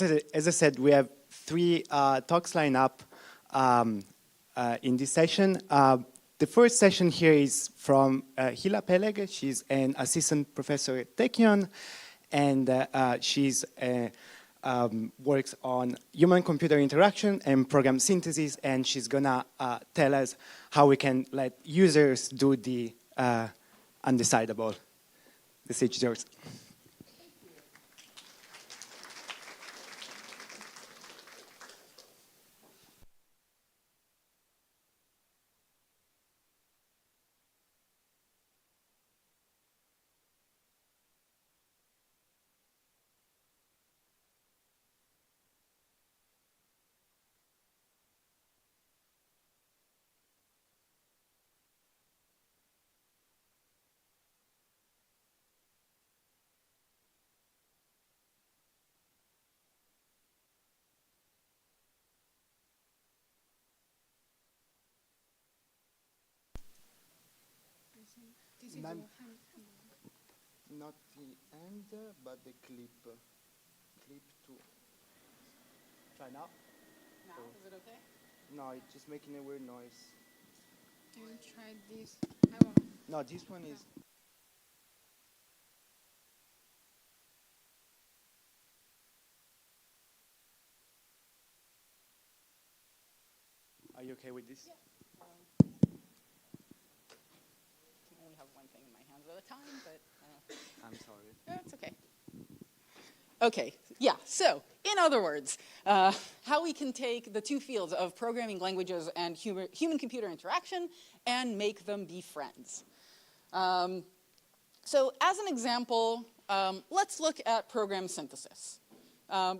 As I said, we have three talks lined up in this session. The first session here is from Hila Peleg. She's an assistant professor at Technion, and she's works on human-computer interaction and program synthesis, and she's gonna tell us how we can let users do the undecidable. The stage is yours. Not the end, but the clip. Clip 2. Try now. Now, is it okay? No, it's just making a weird noise. Can you try this? I won't. No, this one is. Are you okay with this? Yeah. I can only have one thing in my hands at a time, but I'm sorry. it's okay. Okay, yeah, so in other words, how we can take the two fields of programming languages and human-computer interaction and make them be friends. So as an example, let's look at program synthesis.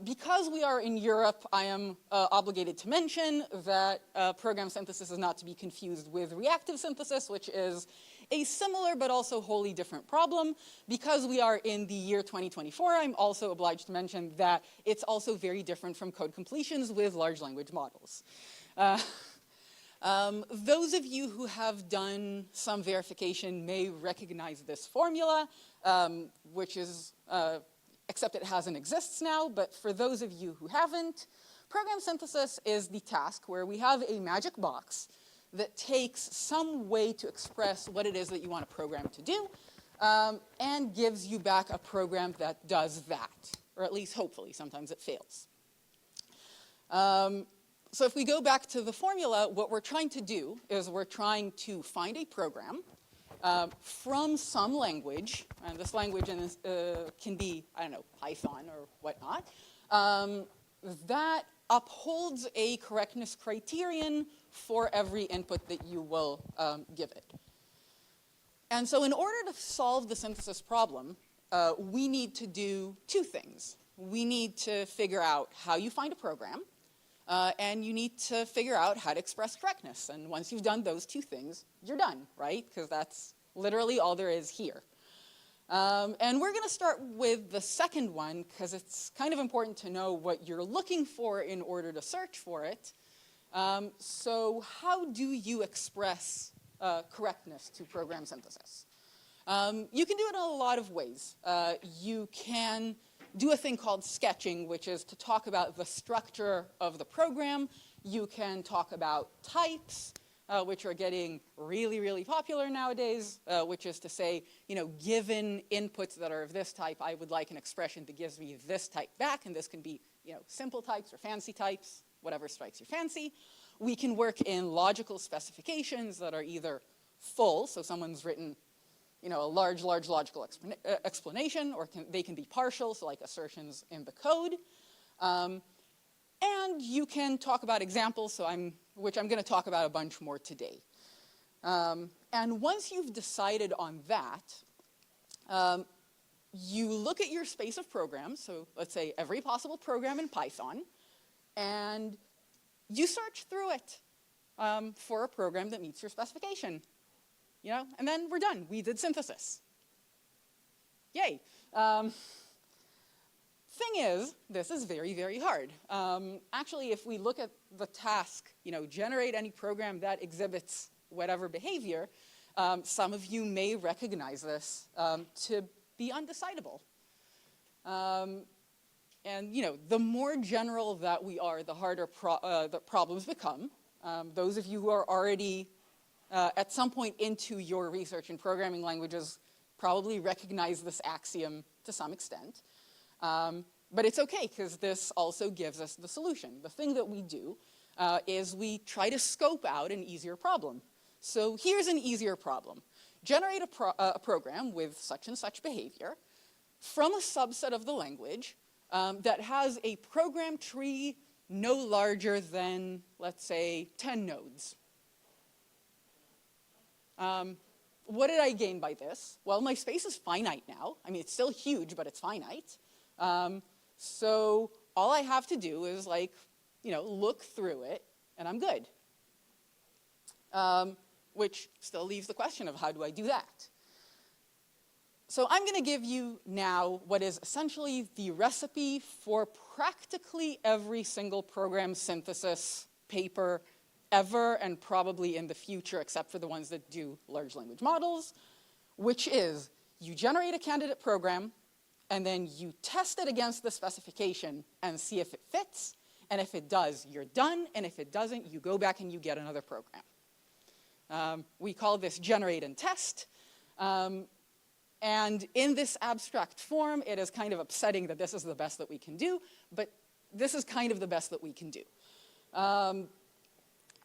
Because we are in Europe, I am obligated to mention that program synthesis is not to be confused with reactive synthesis, which is a similar but also wholly different problem. Because we are in the year 2024, I'm also obliged to mention that it's also very different from code completions with large language models. Those of you who have done some verification may recognize this formula, which is, except it hasn't exists now, but for those of you who haven't, program synthesis is the task where we have a magic box that takes some way to express what it is that you want a program to do, and gives you back a program that does that, or at least hopefully, sometimes it fails. So if we go back to the formula, what we're trying to do is we're trying to find a program from some language, and this language can be, I don't know, Python or whatnot, that upholds a correctness criterion for every input that you will give it. And so in order to solve the synthesis problem, we need to do two things. We need to figure out how you find a program, and you need to figure out how to express correctness. And once you've done those two things, you're done, right? Because that's literally all there is here. And we're going to start with the second one, because it's kind of important to know what you're looking for in order to search for it. So how do you express correctness to program synthesis? You can do it in a lot of ways. You can do a thing called sketching, which is to talk about the structure of the program. You can talk about types, which are getting really, really popular nowadays, which is to say, you know, given inputs that are of this type, I would like an expression that gives me this type back, and this can be, you know, simple types or fancy types, whatever strikes your fancy. We can work in logical specifications that are either full, so someone's written, you know, a large logical explanation, or they can be partial, so like assertions in the code. And you can talk about examples, which I'm going to talk about a bunch more today. And once you've decided on that, you look at your space of programs, so let's say every possible program in Python, and you search through it for a program that meets your specification. You know, and then we're done. We did synthesis. Yay. Thing is, this is very, very hard. Actually, if we look at the task, you know, generate any program that exhibits whatever behavior, some of you may recognize this to be undecidable. And the more general that we are, the harder the problems become. Those of you who are already at some point into your research in programming languages probably recognize this axiom to some extent. But it's okay, because this also gives us the solution. The thing that we do is we try to scope out an easier problem. So here's an easier problem. Generate a program with such and such behavior from a subset of the language that has a program tree no larger than, let's say, 10 nodes. What did I gain by this? Well, my space is finite now. I mean, it's still huge, but it's finite. So all I have to do is, look through it, and I'm good. Which still leaves the question of how do I do that? So I'm going to give you now what is essentially the recipe for practically every single program synthesis paper ever, and probably in the future, except for the ones that do large language models, which is you generate a candidate program, and then you test it against the specification and see if it fits. And if it does, you're done. And if it doesn't, you go back and you get another program. We call this generate and test. And in this abstract form, it is kind of upsetting that this is the best that we can do, but this is kind of the best that we can do.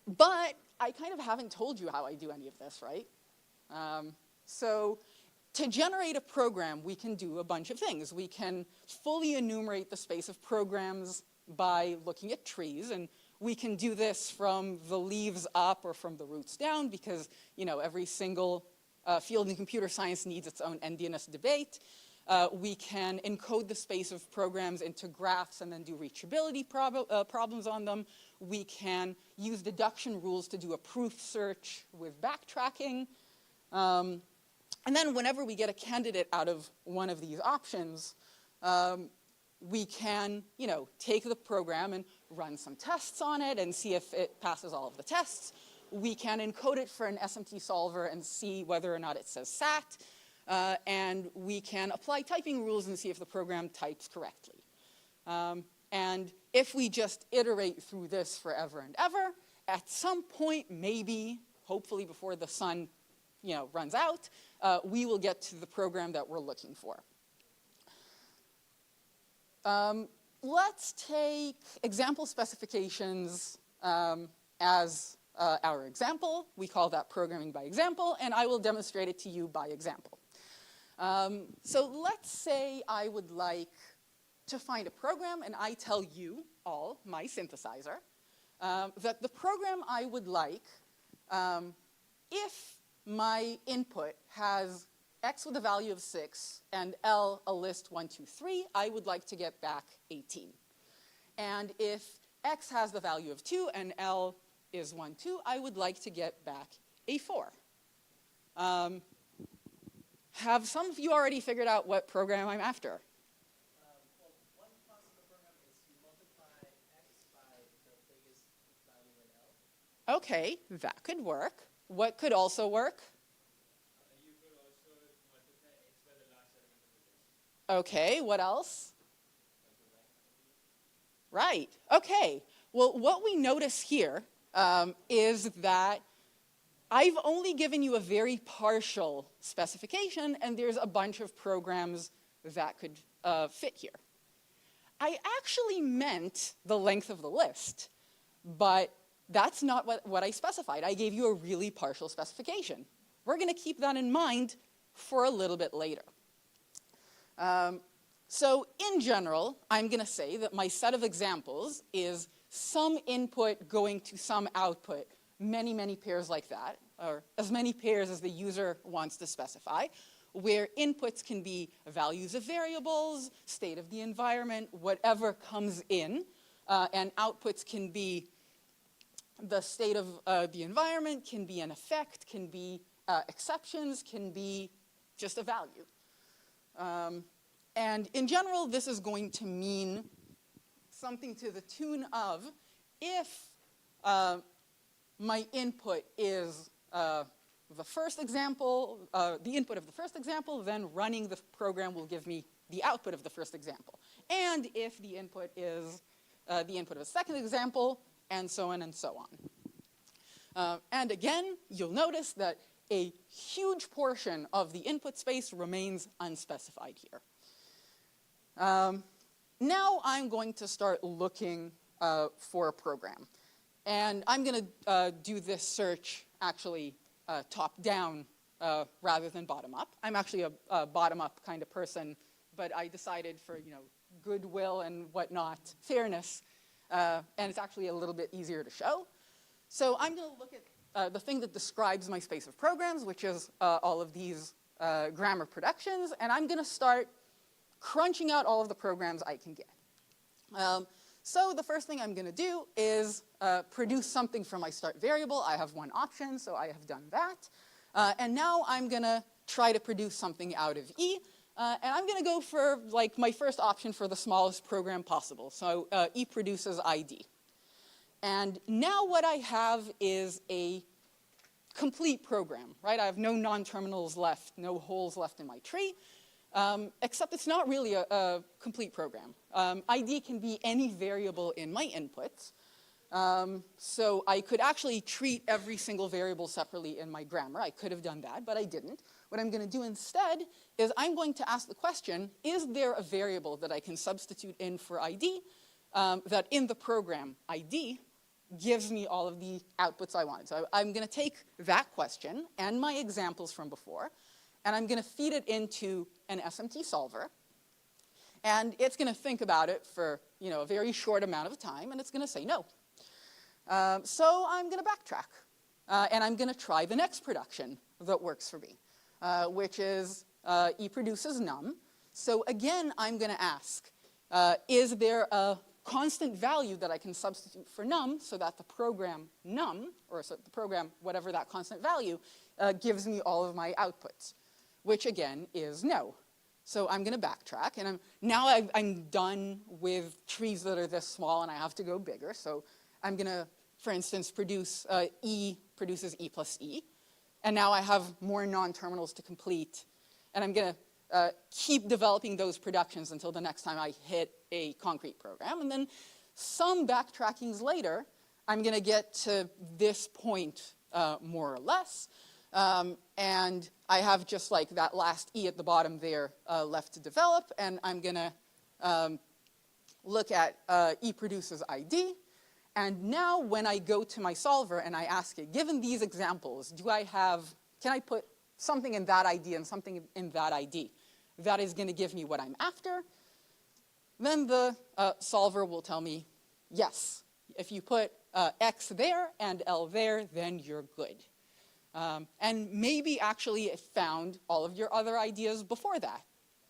But I kind of haven't told you how I do any of this, right? So to generate a program, we can do a bunch of things. We can fully enumerate the space of programs by looking at trees, and we can do this from the leaves up or from the roots down, because every single field in computer science needs its own endianess debate. We can encode the space of programs into graphs and then do reachability problems on them. We can use deduction rules to do a proof search with backtracking. And then whenever we get a candidate out of one of these options, we can take the program and run some tests on it and see if it passes all of the tests. We can encode it for an SMT solver and see whether or not it says SAT. And we can apply typing rules and see if the program types correctly. And if we just iterate through this forever and ever, at some point, maybe, hopefully before the sun runs out, we will get to the program that we're looking for. Let's take example specifications as our example. We call that programming by example, and I will demonstrate it to you by example. So let's say I would like to find a program, and I tell you all, my synthesizer, that the program I would like, if my input has X with a value of 6 and L a list 1, 2, 3, I would like to get back 18. And if X has the value of 2 and L is 1, 2, I would like to get back a 4. Have some of you already figured out what program I'm after? Well, one possible program is you multiply X by the biggest value in L. Okay, that could work. What could also work? You could also multiply X by the last element of the list. Okay, what else? Right, okay. Well, what we notice here is that I've only given you a very partial specification, and there's a bunch of programs that could fit here. I actually meant the length of the list, but that's not what I specified. I gave you a really partial specification. We're going to keep that in mind for a little bit later. So in general, I'm going to say that my set of examples is some input going to some output, many, many pairs like that, or as many pairs as the user wants to specify, where inputs can be values of variables, state of the environment, whatever comes in, and outputs can be the state of the environment, can be an effect, can be exceptions, can be just a value. And in general, this is going to mean something to the tune of, if my input is the first example, the input of the first example, then running the program will give me the output of the first example. and if the input is the input of a second example, and so on and so on. And again, you'll notice that a huge portion of the input space remains unspecified here. Now I'm going to start looking for a program. And I'm going to do this search actually top-down rather than bottom-up. I'm actually a bottom-up kind of person, but I decided for goodwill and whatnot, fairness, and it's actually a little bit easier to show. So I'm going to look at the thing that describes my space of programs, which is all of these grammar productions, and I'm going to start crunching out all of the programs I can get. So the first thing I'm going to do is produce something from my start variable. I have one option, so I have done that. And now I'm going to try to produce something out of E. And I'm going to go for like my first option for the smallest program possible. So E produces ID. And now what I have is a complete program, right? I have no non-terminals left, no holes left in my tree. Except it's not really a complete program. ID can be any variable in my inputs. So I could actually treat every single variable separately in my grammar. I could have done that, but I didn't. What I'm going to do instead is I'm going to ask the question, is there a variable that I can substitute in for ID that in the program ID gives me all of the outputs I want? So I'm going to take that question and my examples from before, and I'm going to feed it into an SMT solver. And it's going to think about it for a very short amount of time, and it's going to say no. So I'm going to backtrack. And I'm going to try the next production that works for me, which is E produces num. So again, I'm going to ask, is there a constant value that I can substitute for num so that the program num, or so the program, whatever that constant value, gives me all of my outputs, which again is no. So I'm going to backtrack, and I'm done with trees that are this small, and I have to go bigger. So I'm going to, for instance, produce E produces E plus E, and now I have more non-terminals to complete, and I'm going to keep developing those productions until the next time I hit a concrete program, and then some backtrackings later, I'm going to get to this point more or less. And I have just like that last E at the bottom there left to develop, and I'm going to look at E produces ID. And now when I go to my solver and I ask it, given these examples, can I put something in that ID and something in that ID that is going to give me what I'm after? Then the solver will tell me, yes, if you put X there and L there, then you're good. And maybe actually it found all of your other ideas before that.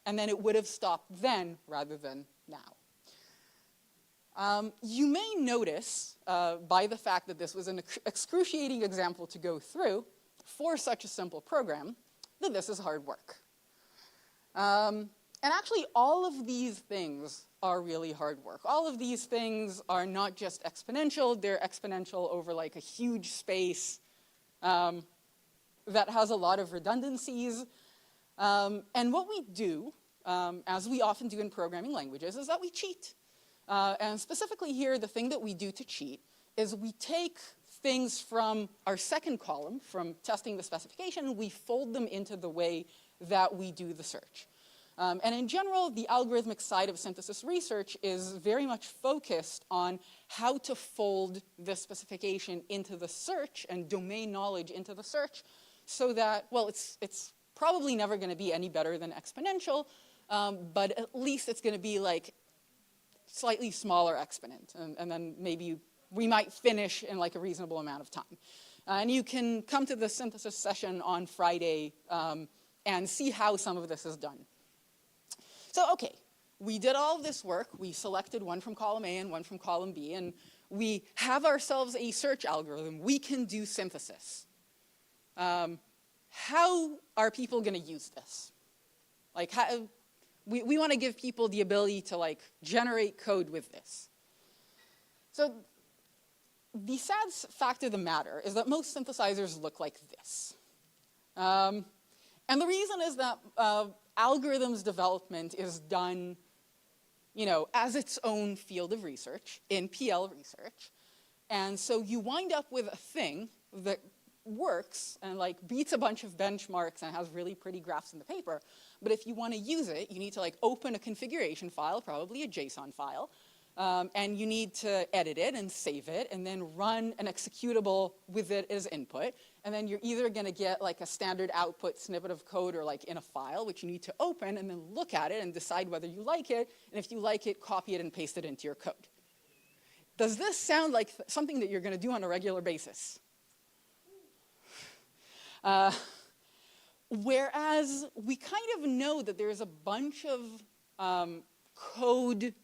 And then it would have stopped then rather than now. You may notice by the fact that this was an excruciating example to go through for such a simple program that this is hard work. And actually all of these things are really hard work. All of these things are not just exponential, they're exponential over like a huge space that has a lot of redundancies. And what we do, as we often do in programming languages, is that we cheat. And specifically here, the thing that we do to cheat is we take things from our second column, from testing the specification, we fold them into the way that we do the search. And in general, the algorithmic side of synthesis research is very much focused on how to fold the specification into the search and domain knowledge into the search so that, well, it's probably never going to be any better than exponential, but at least it's going to be like slightly smaller exponent, and then maybe we might finish in like a reasonable amount of time. And you can come to the synthesis session on Friday and see how some of this is done. So, okay, we did all of this work. We selected one from column A and one from column B, and we have ourselves a search algorithm. We can do synthesis. How are people going to use this? Like, we want to give people the ability to like generate code with this. So the sad fact of the matter is that most synthesizers look like this. And the reason is that algorithms development is done as its own field of research in PL research. And so you wind up with a thing that works and like beats a bunch of benchmarks and has really pretty graphs in the paper. But if you want to use it, you need to like open a configuration file, probably a JSON file, and you need to edit it and save it and then run an executable with it as input. And then you're either going to get like a standard output snippet of code or like in a file, which you need to open and then look at it and decide whether you like it. And if you like it, copy it and paste it into your code. Does this sound like something that you're going to do on a regular basis? Whereas we kind of know that there's a bunch of code,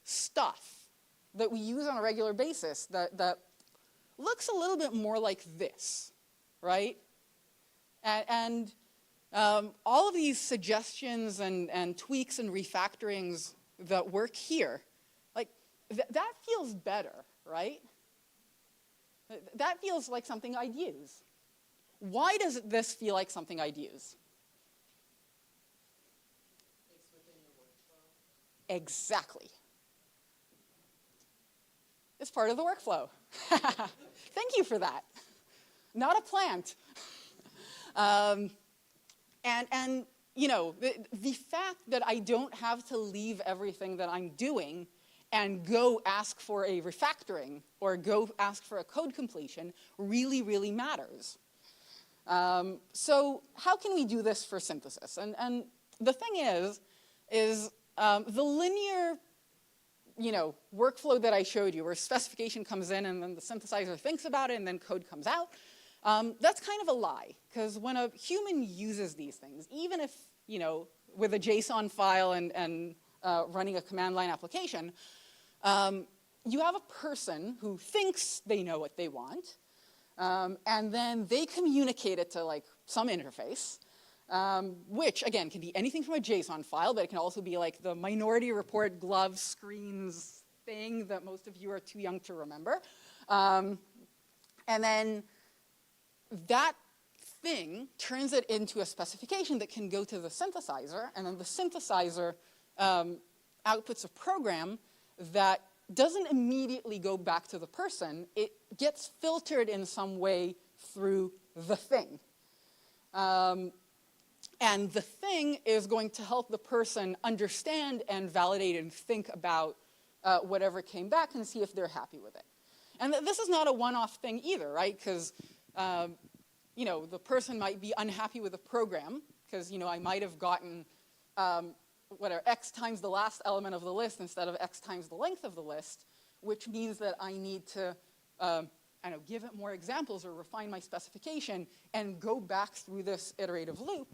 stuff that we use on a regular basis that looks a little bit more like this, right? And all of these suggestions and tweaks and refactorings that work here, like that feels better, right? That feels like something I'd use. Why does this feel like something I'd use? It's within your workflow. Exactly. It's part of the workflow. Thank you for that. Not a plant. The fact that I don't have to leave everything that I'm doing and go ask for a refactoring or go ask for a code completion really, really matters. So how can we do this for synthesis? And the thing is the linear, workflow that I showed you, where specification comes in and then the synthesizer thinks about it and then code comes out, that's kind of a lie. Because when a human uses these things, even if, with a JSON file and running a command line application, you have a person who thinks they know what they want, and then they communicate it to like some interface, which again can be anything from a JSON file, but it can also be like the Minority Report glove screens thing that most of you are too young to remember. And then that thing turns it into a specification that can go to the synthesizer, and then the synthesizer outputs a program that doesn't immediately go back to the person. It gets filtered in some way through the thing. And the thing is going to help the person understand and validate and think about whatever came back and see if they're happy with it. And this is not a one-off thing either, right? Because the person might be unhappy with a program because I might have gotten whatever, x times the last element of the list instead of x times the length of the list, which means that I need to give it more examples or refine my specification and go back through this iterative loop,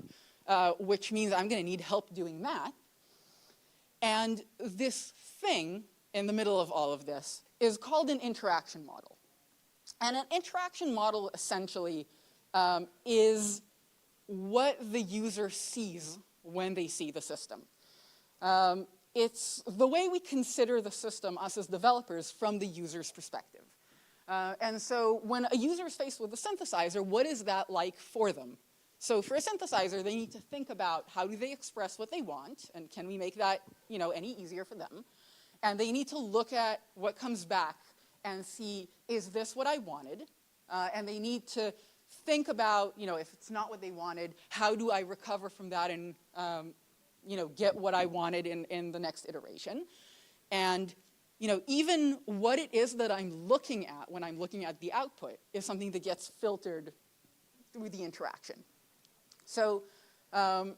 which means I'm going to need help doing that. And this thing in the middle of all of this is called an interaction model. And an interaction model essentially is what the user sees when they see the system. It's the way we consider the system, us as developers, from the user's perspective. And so when a user is faced with a synthesizer, what is that like for them? So for a synthesizer, they need to think about how do they express what they want, and can we make that any easier for them? And they need to look at what comes back and see, is this what I wanted? And they need to think about, if it's not what they wanted, how do I recover from that and get what I wanted in the next iteration? And even what it is that I'm looking at when I'm looking at the output is something that gets filtered through the interaction. So, and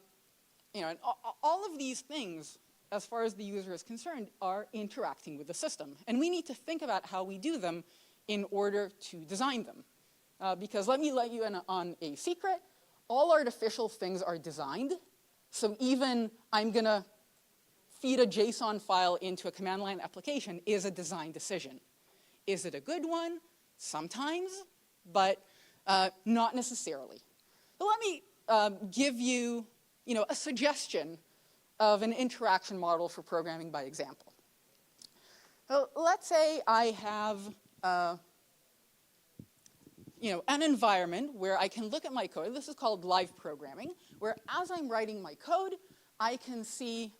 all of these things, as far as the user is concerned, are interacting with the system. And we need to think about how we do them in order to design them. Because let me let you in on a secret. All artificial things are designed. So even I'm going to feed a JSON file into a command line application is a design decision. Is it a good one? Sometimes, but not necessarily. So let me give you, a suggestion of an interaction model for programming by example. So let's say I have an environment where I can look at my code. This is called live programming, where as I'm writing my code, I can see,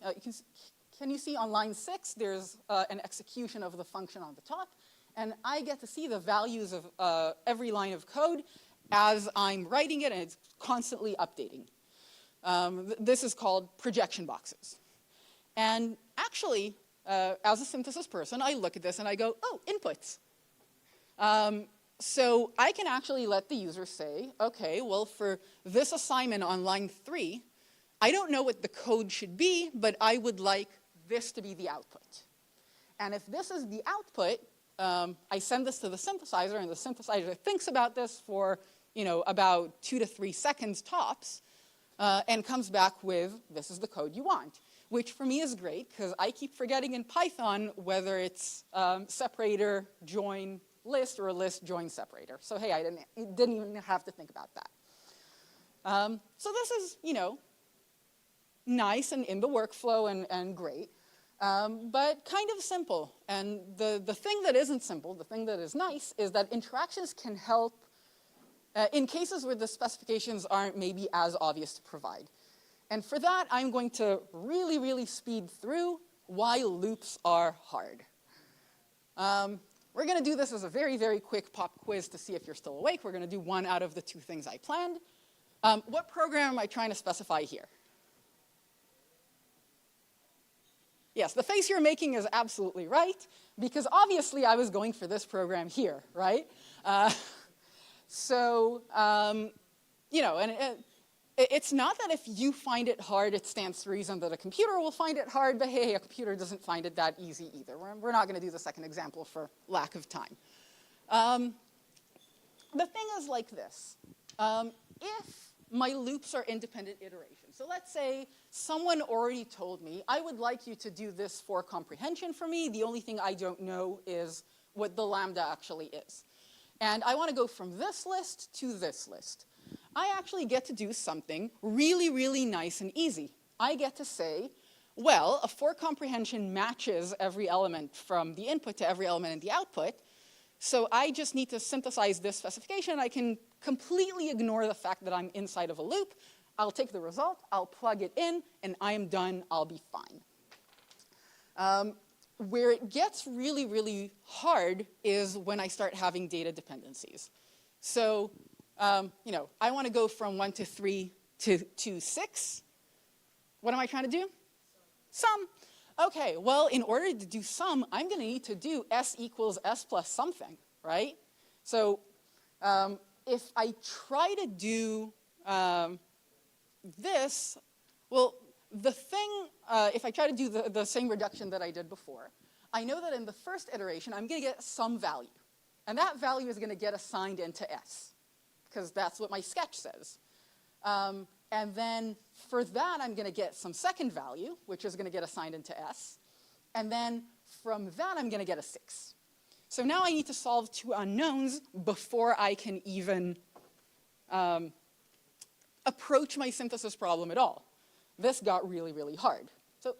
can you see on line 6, there's an execution of the function on the top, and I get to see the values of every line of code as I'm writing it, and it's constantly updating. This is called projection boxes. And actually, as a synthesis person, I look at this and I go, oh, inputs. So I can actually let the user say, okay, well, for this assignment on line 3, I don't know what the code should be, but I would like this to be the output. And if this is the output, I send this to the synthesizer, and the synthesizer thinks about this for about 2 to 3 seconds tops, and comes back with, this is the code you want, which for me is great, because I keep forgetting in Python whether it's separator, join, list, or a list, join, separator. So hey, I didn't even have to think about that. So this is, nice and in the workflow and great, but kind of simple. And the thing that isn't simple, the thing that is nice, is that interactions can help in cases where the specifications aren't maybe as obvious to provide. And for that, I'm going to really, really speed through why loops are hard. We're going to do this as a very, very quick pop quiz to see if you're still awake. We're going to do one out of the 2 things I planned. What program am I trying to specify here? Yes, the face you're making is absolutely right, because obviously I was going for this program here, right? It's not that if you find it hard, it stands to reason that a computer will find it hard, but hey, a computer doesn't find it that easy either. We're not going to do the second example for lack of time. The thing is like this. If my loops are independent iterations, so let's say someone already told me, I would like you to do this for comprehension for me. The only thing I don't know is what the lambda actually is. And I want to go from this list to this list. I actually get to do something really, really nice and easy. I get to say, well, a for comprehension matches every element from the input to every element in the output. So I just need to synthesize this specification. I can completely ignore the fact that I'm inside of a loop. I'll take the result, I'll plug it in, and I am done, I'll be fine. Where it gets really, really hard is when I start having data dependencies. So, I want to go from 1 to 3 to 6. What am I trying to do? Sum. Okay, well, in order to do sum, I'm going to need to do s equals s plus something, right? So if I try to do this, well, the thing, if I try to do the same reduction that I did before, I know that in the first iteration, I'm going to get some value. And that value is going to get assigned into S, because that's what my sketch says. And then for that, I'm going to get some second value, which is going to get assigned into S. And then from that, I'm going to get a 6. So now I need to solve 2 unknowns before I can even approach my synthesis problem at all. This got really, really hard. So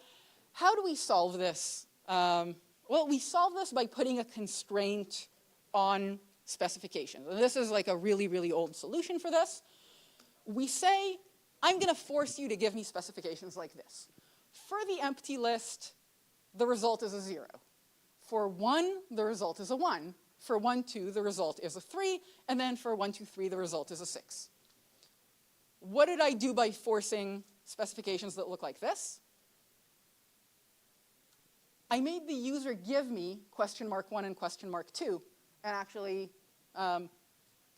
how do we solve this? Well, we solve this by putting a constraint on specifications. And this is like a really, really old solution for this. We say, I'm going to force you to give me specifications like this. For the empty list, the result is a 0. For 1, the result is a 1. For 1, 2, the result is a 3. And then for 1, 2, 3, the result is a 6. What did I do by forcing specifications that look like this? I made the user give me question mark 1 and question mark 2, and actually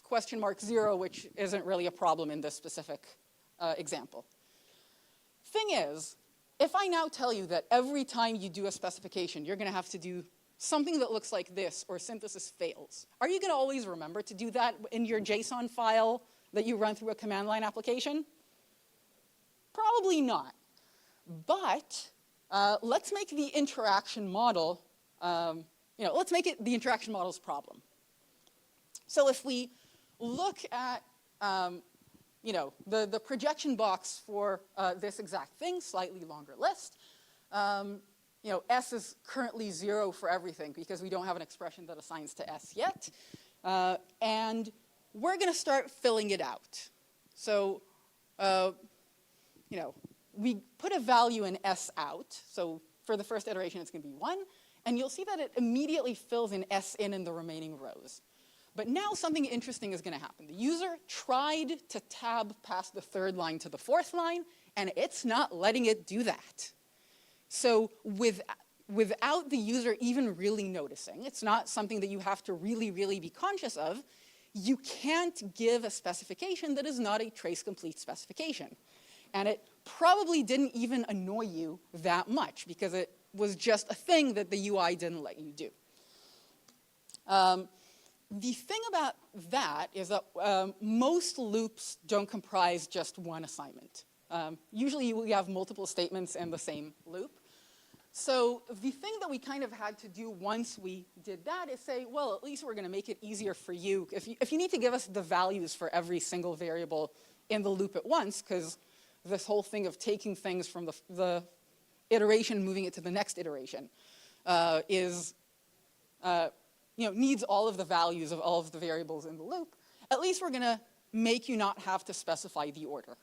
question mark 0, which isn't really a problem in this specific example. Thing is, if I now tell you that every time you do a specification, you're going to have to do something that looks like this, or synthesis fails, are you going to always remember to do that in your JSON file that you run through a command line application? Probably not. But let's make the interaction model, let's make it the interaction model's problem. So if we look at, the projection box for this exact thing, slightly longer list, S is currently 0 for everything because we don't have an expression that assigns to S yet. And we're going to start filling it out. So, we put a value in S out. So for the first iteration, it's going to be 1. And you'll see that it immediately fills in SN in the remaining rows. But now something interesting is going to happen. The user tried to tab past the 3rd line to the 4th line, and it's not letting it do that. So without the user even really noticing, it's not something that you have to really, really be conscious of, you can't give a specification that is not a trace complete specification. And it probably didn't even annoy you that much because it was just a thing that the UI didn't let you do. The thing about that is that most loops don't comprise just one assignment. Usually we have multiple statements in the same loop. So the thing that we kind of had to do once we did that is say, well, at least we're going to make it easier for you. If you need to give us the values for every single variable in the loop at once, because this whole thing of taking things from the iteration, moving it to the next iteration, needs all of the values of all of the variables in the loop, at least we're going to make you not have to specify the order.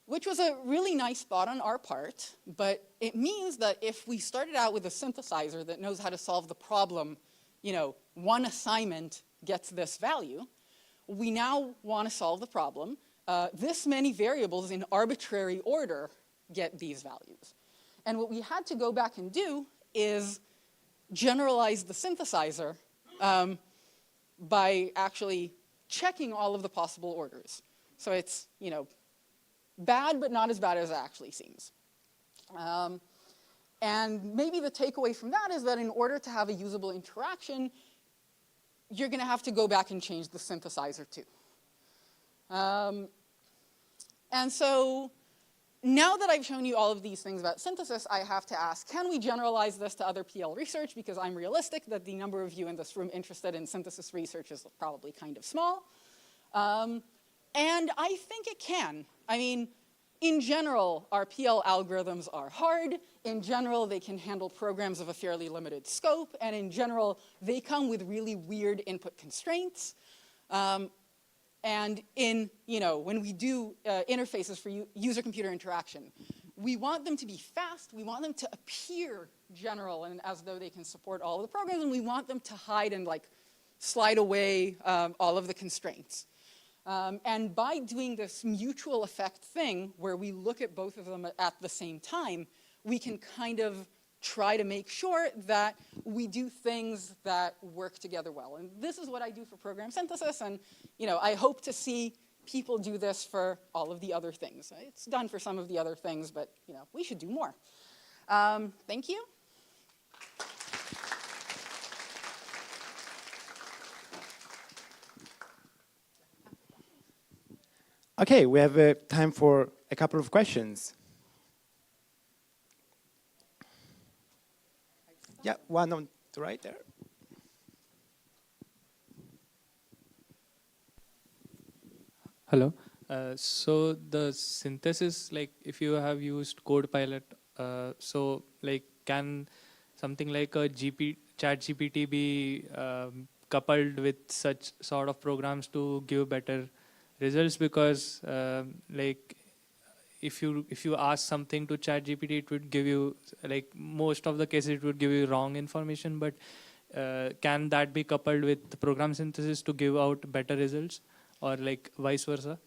Which was a really nice thought on our part, but it means that if we started out with a synthesizer that knows how to solve the problem, one assignment gets this value, we now want to solve the problem. This many variables in arbitrary order get these values. And what we had to go back and do is generalize the synthesizer by actually checking all of the possible orders. So it's, bad, but not as bad as it actually seems. And maybe the takeaway from that is that in order to have a usable interaction, you're going to have to go back and change the synthesizer too. And so now that I've shown you all of these things about synthesis, I have to ask, can we generalize this to other PL research? Because I'm realistic that the number of you in this room interested in synthesis research is probably kind of small. And I think it can. I mean, in general, our PL algorithms are hard. In general, they can handle programs of a fairly limited scope. And in general, they come with really weird input constraints. And when we do interfaces for user-computer interaction, we want them to be fast. We want them to appear general and as though they can support all of the programs. And we want them to hide and slide away all of the constraints. And by doing this mutual effect thing, where we look at both of them at the same time, we can kind of try to make sure that we do things that work together well. And this is what I do for program synthesis, and I hope to see people do this for all of the other things. It's done for some of the other things, but we should do more. Thank you. Okay, we have time for a couple of questions. Yeah, one on the right there. Hello. So the synthesis, if you have used CodePilot, can something like a ChatGPT be coupled with such sort of programs to give better results? Because if you ask something to ChatGPT, it would give you most of the cases it would give you wrong information. But can that be coupled with the program synthesis to give out better results, or vice versa?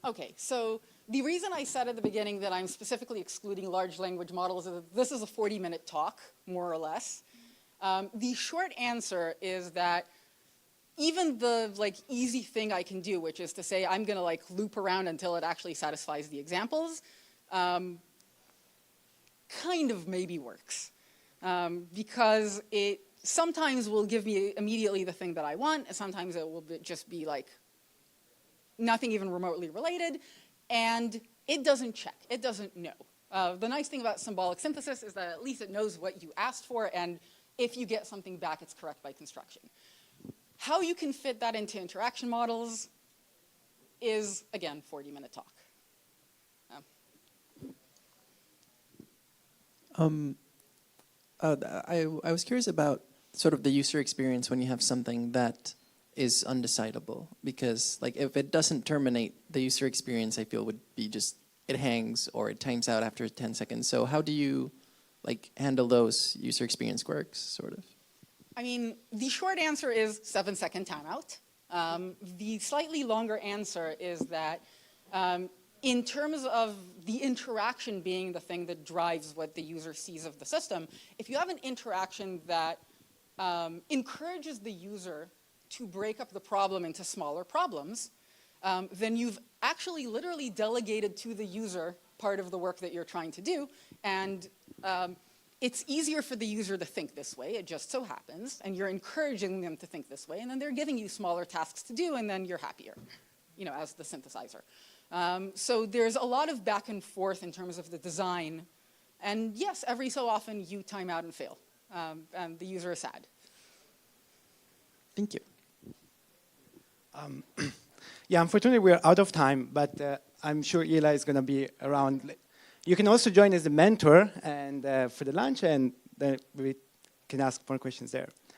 Okay, so the reason I said at the beginning that I'm specifically excluding large language models is that this is a 40-minute talk, more or less. The short answer is that even the easy thing I can do, which is to say I'm going to loop around until it actually satisfies the examples, kind of maybe works. Because it sometimes will give me immediately the thing that I want, and sometimes it will just be nothing even remotely related, and it doesn't check, it doesn't know. The nice thing about symbolic synthesis is that at least it knows what you asked for, and if you get something back, it's correct by construction. How you can fit that into interaction models is, again, 40-minute talk. I was curious about sort of the user experience when you have something that is undecidable, because if it doesn't terminate, the user experience I feel would be just it hangs or it times out after 10 seconds. So how do you like handle those user experience quirks, sort of? I mean, the short answer is 7-second timeout. The slightly longer answer is that in terms of the interaction being the thing that drives what the user sees of the system, if you have an interaction that encourages the user to break up the problem into smaller problems, then you've actually literally delegated to the user part of the work that you're trying to do, and it's easier for the user to think this way, it just so happens, and you're encouraging them to think this way, and then they're giving you smaller tasks to do, and then you're happier, you know, as the synthesizer. So there's a lot of back and forth in terms of the design, and yes, every so often you time out and fail, and the user is sad. Thank you. Yeah, unfortunately, we're out of time, but I'm sure Hila is going to be around. You can also join as a mentor and for the lunch, and then we can ask more questions there.